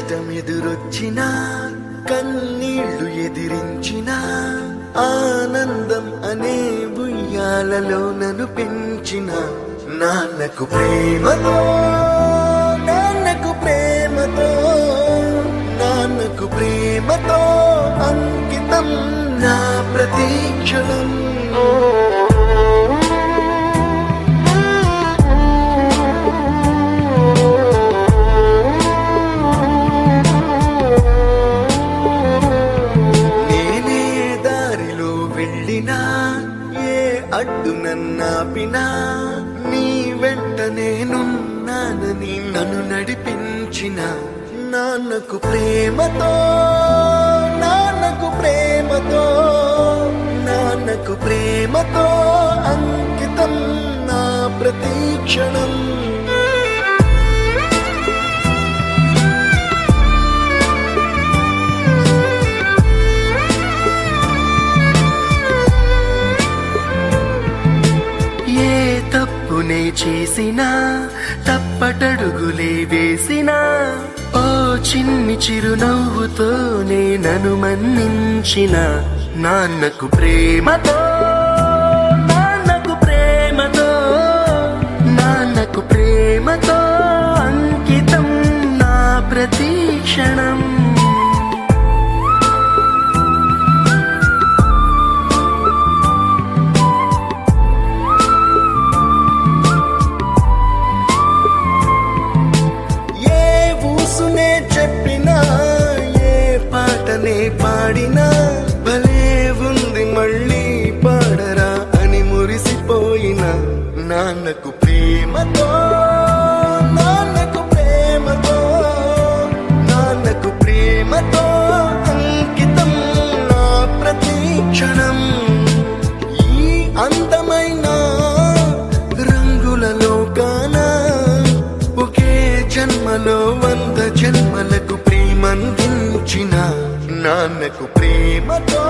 కష్టమెదురొచ్చినా కన్నీళ్లు ఎదిరించినా ఆనందం అనే ఉయ్యాలలో నన్ను పెంచిన నాన్నకు ప్రేమతో నాన్నకు ప్రేమతో నాన్నకు ప్రేమతో అంకితం నా ప్రతీక్షణం. ఏ అడ్డు నన్నాపినా నీ వెంట నేనున్నానని నన్ను నడిపించిన నాన్నకు ప్రేమతో నాన్నకు ప్రేమతో నాన్నకు ప్రేమతో అంకితం నా ప్రతీక్షణం. తప్పునే చేసినా తప్పటడుగులే వేసినా ఓ చిన్ని చిరునవ్వుతోనే నన్ను మన్నించిన నాన్నకు ప్రేమతో నాన్నకు ప్రేమతో నాన్నకు ప్రేమతో అంకితం నా ప్రతీక్షణం. పాడినా భలే ఉంది మళ్ళీ పాడరా అని మురిసిపోయిన నాన్నకు ప్రేమతో నాన్నకు ప్రేమతో నాన్నకు ప్రేమతో అంకితం నా ప్రతీక్షణం. ఈ అందమైన రంగుల లోకాన ఒకే జన్మలో 100 జన్మలకు ప్రేమందించిన నాన్నకు ప్రేమతో